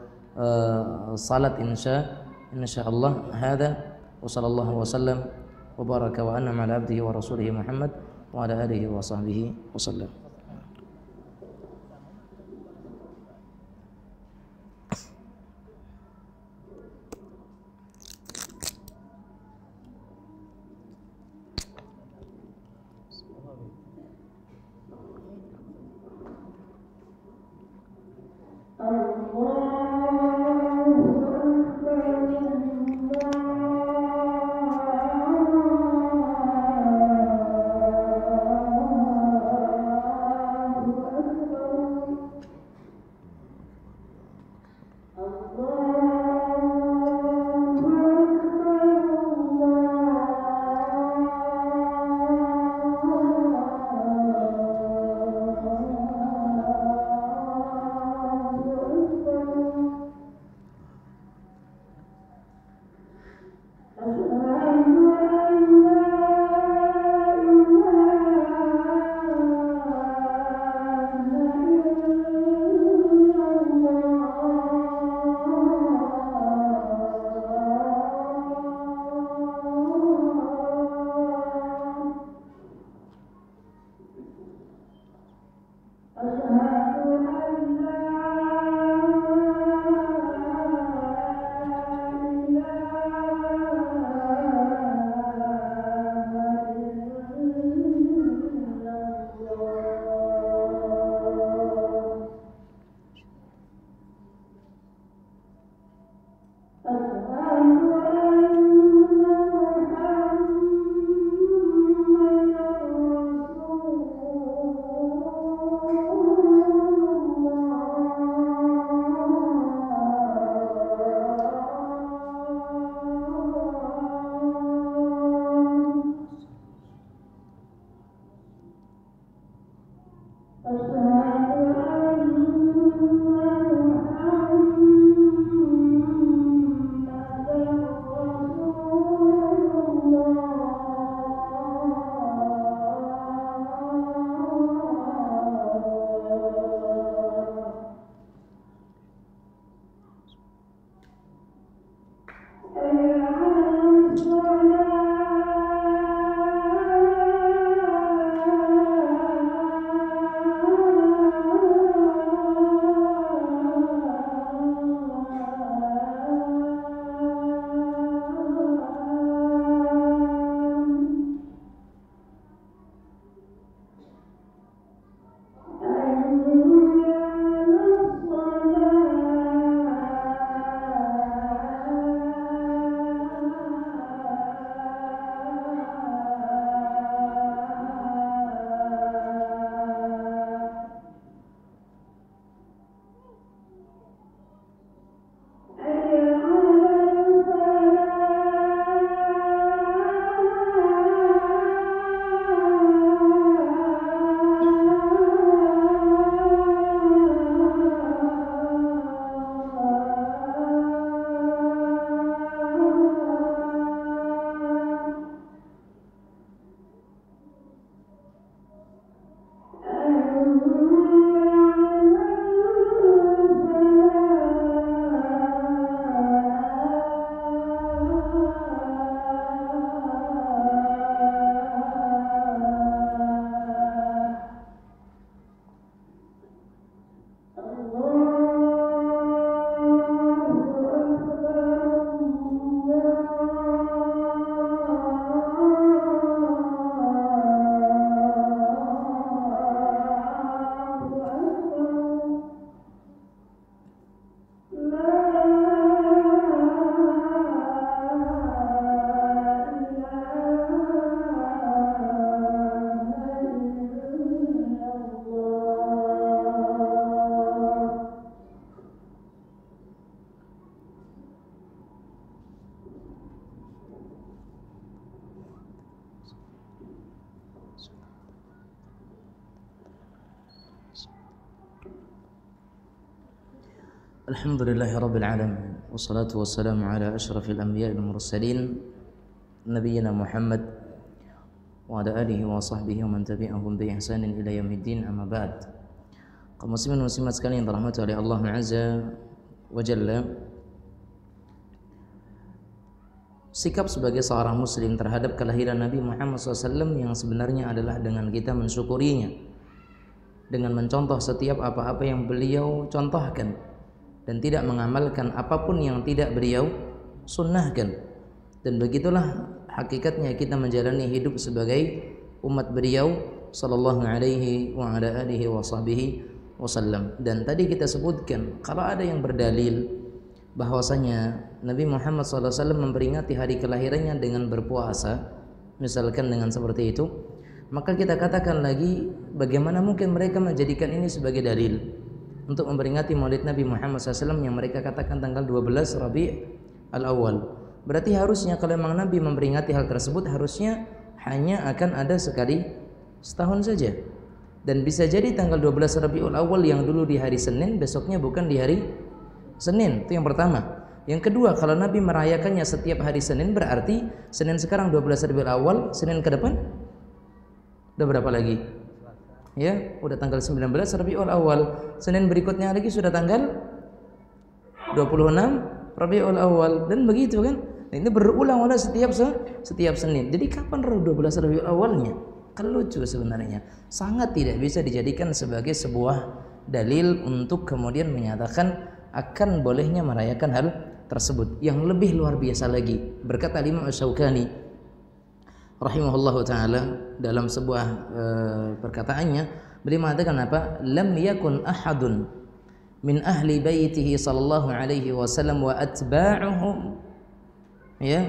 salat insyaallah. Hada wa sallallahu wasallam wa baraka wa an'ama ala abdihi wa rasulihi Muhammad wa ala alihi wa sahbihi wasallam. Alhamdulillahi Rabbil Alamin, wassalatu wassalamu ala ashrafil anbiya wal mursalin Nabiyyina Muhammad wa ala alihi wa sahbihi wa man tabi'ahum bi ihsanin ila yaumiddin, amma ba'd. Kaum muslimin muslimat sekalian yang dirahmati oleh Allah Azza wa Jalla, sikap sebagai seorang muslim terhadap kelahiran Nabi Muhammad SAW yang sebenarnya adalah dengan kita mensyukurinya, dengan mencontoh setiap apa-apa yang beliau contohkan dan tidak mengamalkan apapun yang tidak beliau sunnahkan. Dan begitulah hakikatnya kita menjalani hidup sebagai umat beliau sallallahu alaihi wa ala alihi wa sahbihi wasallam. Dan tadi kita sebutkan, kalau ada yang berdalil bahwasanya Nabi Muhammad SAW memperingati hari kelahirannya dengan berpuasa, misalkan dengan seperti itu, maka kita katakan lagi, bagaimana mungkin mereka menjadikan ini sebagai dalil untuk memperingati Maulid Nabi Muhammad SAW yang mereka katakan tanggal 12 Rabi' al-Awwal. Berarti harusnya kalau memang Nabi memperingati hal tersebut, harusnya hanya akan ada sekali setahun saja. Dan bisa jadi tanggal 12 Rabiul Awal yang dulu di hari Senin, besoknya bukan di hari Senin. Itu yang pertama. Yang kedua, kalau Nabi merayakannya setiap hari Senin, berarti Senin sekarang 12 Rabiul Awal, Senin ke depan udah berapa lagi? Ya, udah tanggal 19 Rabiul Awal. Senin berikutnya lagi sudah tanggal 26 Rabiul Awal, dan begitu kan? Ini berulang oleh setiap Senin. Jadi kapan 12 Rabiul Awalnya? Kan lucu sebenarnya. Sangat tidak bisa dijadikan sebagai sebuah dalil untuk kemudian menyatakan akan bolehnya merayakan hal tersebut. Yang lebih luar biasa lagi, berkata Imam Asy-Syaukani rahimahullahu taala dalam sebuah perkataannya, beliau mengatakan apa? Lam yakun ahadun min ahli baitihi sallallahu alaihi wasallam wa atba'uhum ya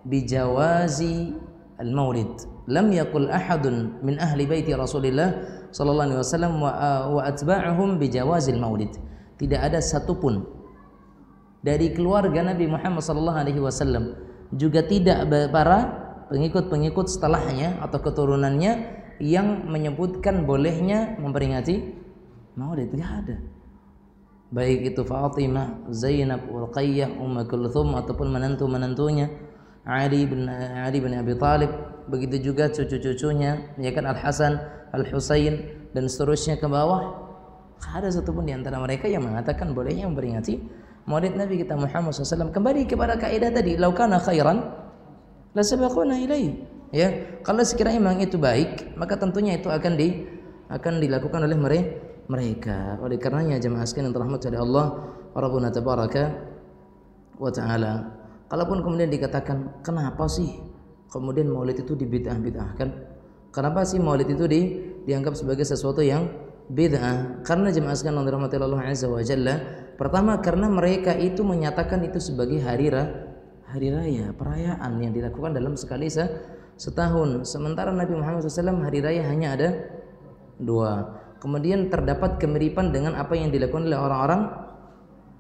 bijawazi al-maulid. Lam yakul ahadun min ahli baiti Rasulillah sallallahu alaihi wasallam wa atba'uhum bijawazi al-maulid. Tidak ada satupun dari keluarga Nabi Muhammad sallallahu alaihi wasallam, juga tidak para pengikut-pengikut setelahnya atau keturunannya yang menyebutkan bolehnya memperingati Maulid, enggak ada. Baik itu Fatimah, Zainab, Ruqayyah, Kulthum ataupun menantu-menantunya Ali bin Abi Thalib, begitu juga cucu-cucunya, ya kan, Al Hasan, Al Husain dan seterusnya ke bawah. Ada satupun di antara mereka yang mengatakan bolehnya memperingati Maulid Nabi kita Muhammad SAW. Kembali kepada kaidah tadi, lau kana khairan la sabaquna ilaihi. Ya, kalau sekiranya memang itu baik, maka tentunya itu akan dilakukan oleh mereka. Oleh karenanya jemaah sekalian yang dirahmati oleh Allah Rabbuna tabaraka wa taala, kalaupun kemudian dikatakan kenapa sih kemudian Maulid itu dibid'ah-bid'ahkan? Kenapa sih Maulid itu dianggap sebagai sesuatu yang bid'ah? Karena jemaah sekalian yang dirahmati Allah Azza wa Jalla, pertama karena mereka itu menyatakan itu sebagai hari raya, perayaan yang dilakukan dalam sekali setahun. Sementara Nabi Muhammad SAW hari raya hanya ada 2. Kemudian terdapat kemiripan dengan apa yang dilakukan oleh orang-orang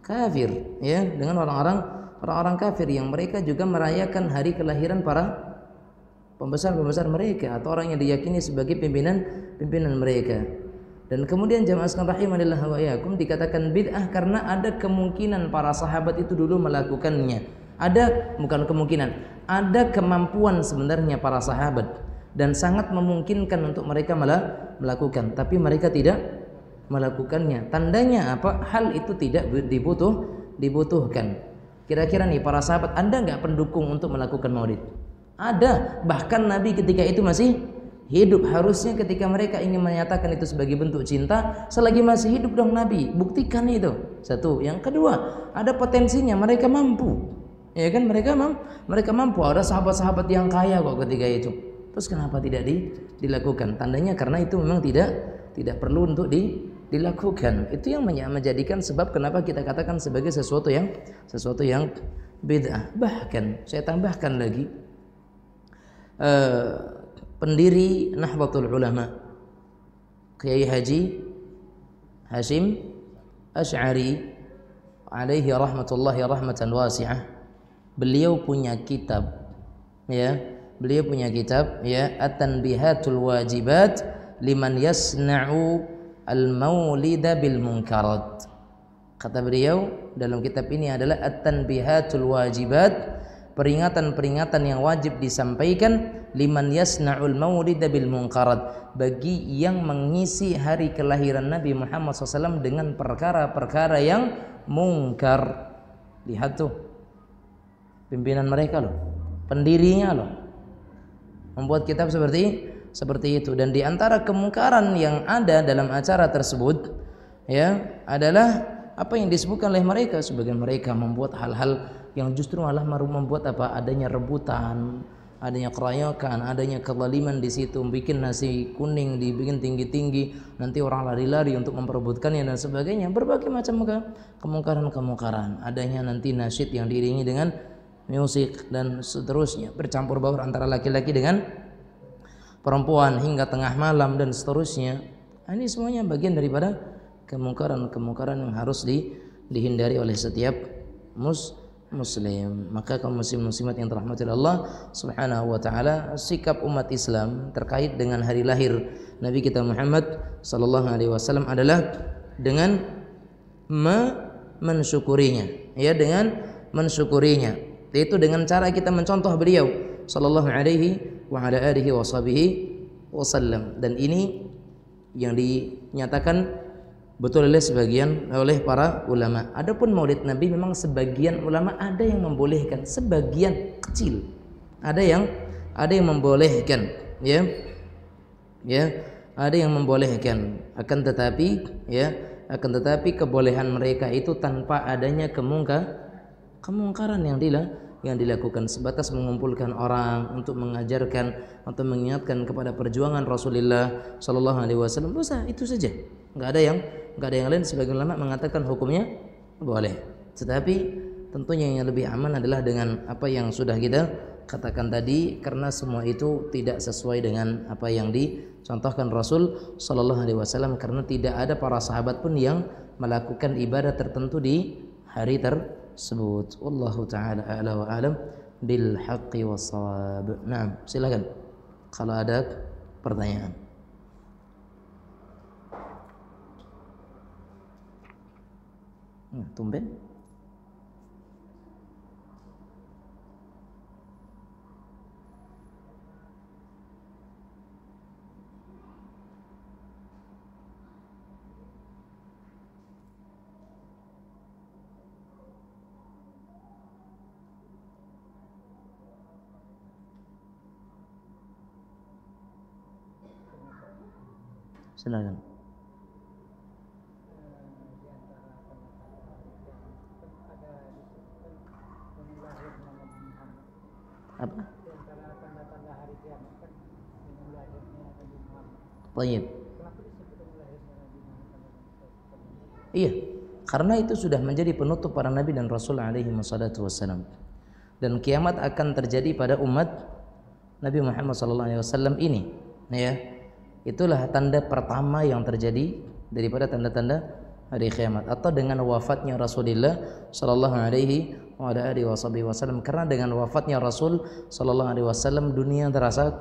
kafir, ya, dengan orang-orang kafir yang mereka juga merayakan hari kelahiran para pembesar mereka atau orang yang diyakini sebagai pimpinan mereka. Dan kemudian jamaah sekalian rahimanillah wa iyyakum, dikatakan bid'ah karena ada kemungkinan para sahabat itu dulu melakukannya. Bukan kemungkinan, ada kemampuan sebenarnya para sahabat dan sangat memungkinkan untuk mereka melakukan, tapi mereka tidak melakukannya. Tandanya apa? Hal itu tidak dibutuhkan. Kira-kira nih para sahabat, ada nggak pendukung untuk melakukan maulid? Ada. Bahkan Nabi ketika itu masih hidup. Harusnya ketika mereka ingin menyatakan itu sebagai bentuk cinta, selagi masih hidup dong Nabi, buktikan itu. Satu. Yang kedua, ada potensinya, mereka mampu. Ya kan, mereka mampu. Ada sahabat-sahabat yang kaya kok ketika itu. Terus kenapa tidak dilakukan? Tandanya karena itu memang tidak perlu untuk dilakukan. Itu yang menjadikan sebab kenapa kita katakan sebagai sesuatu yang bid'ah. Bahkan saya tambahkan lagi, pendiri Nahdlatul Ulama Kiai Haji Hashim Asy'ari alaihi rahmatullahi rahmatan wasi'ah, beliau punya kitab, ya, At-Tanbihatul Wajibat liman yasna'u al-maulida bil munkarat. Kata beliau dalam kitab ini adalah At-Tanbihatul Wajibat, peringatan-peringatan yang wajib disampaikan liman yasna'ul maulida bil munkarat, bagi yang mengisi hari kelahiran Nabi Muhammad SAW dengan perkara-perkara yang mungkar. Lihat tuh, pimpinan mereka loh, pendirinya loh, membuat kitab seperti itu. Dan di antara kemungkaran yang ada dalam acara tersebut, ya, adalah apa yang disebutkan oleh mereka. Sebagian mereka membuat hal-hal yang justru malah membuat apa? Adanya rebutan, adanya keroyokan, adanya kezaliman di situ. Bikin nasi kuning dibikin tinggi-tinggi, nanti orang lari-lari untuk memperebutkannya dan sebagainya. Berbagai macam kemungkaran. Adanya nanti nasyid yang diiringi dengan musik dan seterusnya, bercampur baur antara laki-laki dengan perempuan hingga tengah malam dan seterusnya. Ini semuanya bagian daripada kemungkaran yang harus dihindari oleh setiap muslim. Maka kaum muslim-muslimat yang dirahmati Allah Subhanahu wa taala, sikap umat Islam terkait dengan hari lahir Nabi kita Muhammad sallallahu alaihi wasallam adalah dengan mensyukurinya, ya, dengan mensyukurinya, yaitu dengan cara kita mencontoh beliau sallallahu alaihi wa ala alihi wasallam. Dan ini yang dinyatakan betul oleh para ulama. Adapun Maulid Nabi memang sebagian ulama ada yang membolehkan, sebagian kecil ada yang membolehkan, ya, ada yang membolehkan. Akan tetapi kebolehan mereka itu tanpa adanya kemungkaran yang dilakukan, sebatas mengumpulkan orang untuk mengajarkan atau mengingatkan kepada perjuangan Rasulullah sallallahu alaihi wasallam. Itu saja. Enggak ada yang lain. Sebagian ulama mengatakan hukumnya boleh. Tetapi tentunya yang lebih aman adalah dengan apa yang sudah kita katakan tadi, karena semua itu tidak sesuai dengan apa yang dicontohkan Rasul sallallahu alaihi wasallam, karena tidak ada para sahabat pun yang melakukan ibadah tertentu di hari tersebut. Wallahu taala a'la wa a'lam bil haqqi was shawab. Nah, silakan kalau ada pertanyaan. Tumben. Silakan. Apa? Baik. Iya, karena itu sudah menjadi penutup para nabi dan rasul alaihi wassalatu wassalam. Dan kiamat akan terjadi pada umat Nabi Muhammad SAW ini, ya. Itulah tanda pertama yang terjadi daripada tanda-tanda hari kiamat, atau dengan wafatnya Rasulullah sallallahu alaihi wasallam. Karena dengan wafatnya Rasul sallallahu alaihi wasallam dunia terasa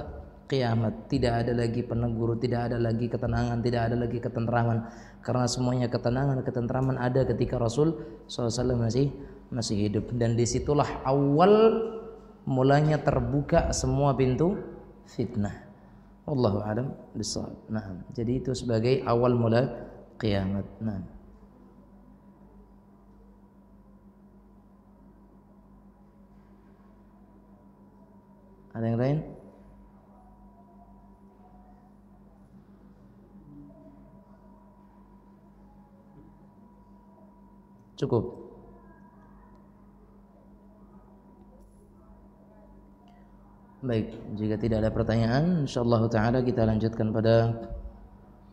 kiamat. Tidak ada lagi penegur, tidak ada lagi ketenangan, tidak ada lagi ketenteraman. Karena semuanya ketenangan, ketenteraman ada ketika Rasul sallallahu alaihi wasallam masih hidup. Dan disitulah awal mulanya terbuka semua pintu fitnah. Wallahu a'lam bishawab. Nah, jadi itu sebagai awal mula kiamat. Nah. Ada yang lain? Cukup. Baik, jika tidak ada pertanyaan, insyaallah taala kita lanjutkan pada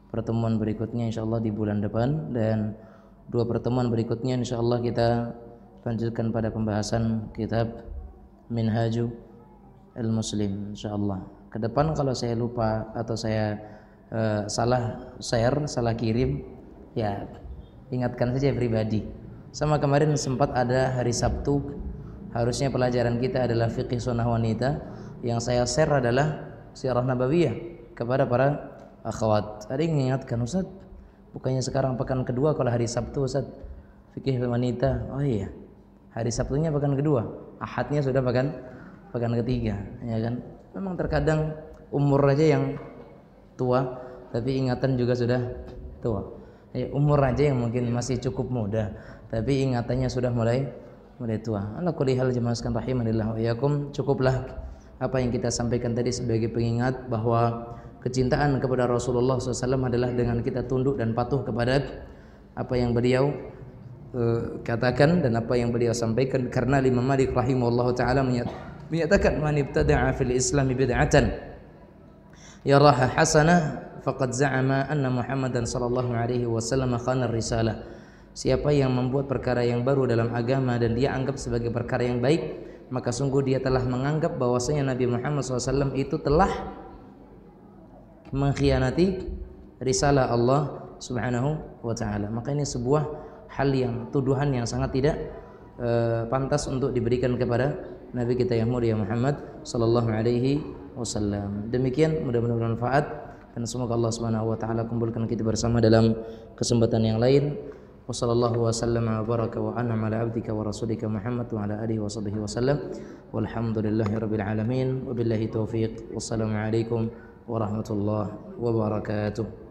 pertemuan berikutnya insyaallah di bulan depan, dan dua pertemuan berikutnya insyaallah kita lanjutkan pada pembahasan kitab Minhaju al-Muslim insyaallah. Ke depan kalau saya lupa atau saya salah share, salah kirim, ya ingatkan saja pribadi. Sama kemarin sempat ada hari Sabtu, harusnya pelajaran kita adalah fikih sunnah wanita. Yang saya share adalah sirah nabawiyah kepada para akhwat. Ada yang mengingatkan, Ustaz, bukannya sekarang pekan kedua kalau hari Sabtu, Ustaz, fikih wanita. Oh iya, hari Sabtunya pekan kedua, Ahadnya sudah pekan ketiga, ya kan? Memang terkadang umur aja yang tua, tapi ingatan juga sudah tua. Ya, umur aja yang mungkin masih cukup muda, tapi ingatannya sudah mulai tua. Ala kulli hal jemaah sekalian rahimanillah wa iyyakum, cukuplah apa yang kita sampaikan tadi sebagai pengingat bahwa kecintaan kepada Rasulullah SAW adalah dengan kita tunduk dan patuh kepada apa yang beliau katakan dan apa yang beliau sampaikan. Karena Imam Malik rahimahullah ta'ala menyatakan, man ibtada'a fil islami bid'atan yaraha hasanah faqad za'ama anna Muhammadan sallallahu alaihi wasallam khana risalah. Siapa yang membuat perkara yang baru dalam agama dan dia anggap sebagai perkara yang baik, maka sungguh dia telah menganggap bahwasanya Nabi Muhammad SAW itu telah mengkhianati risalah Allah Subhanahu wa ta'ala. Maka ini sebuah hal yang, tuduhan yang sangat tidak pantas untuk diberikan kepada Nabi kita yang mulia Muhammad sallallahu alaihi wasallam. Demikian, mudah-mudahan bermanfaat dan semoga Allah Subhanahu wa ta'ala kumpulkan kita bersama dalam kesempatan yang lain. Wassallallahu wasallam wa baraka wa an'ama ala abdika wa rasulika Muhammad wa ala alihi wa sahbihi wasallam. Walhamdulillahi rabbil alamin. Wabillahi taufiq. Wassalamu alaikum warahmatullahi wabarakatuh.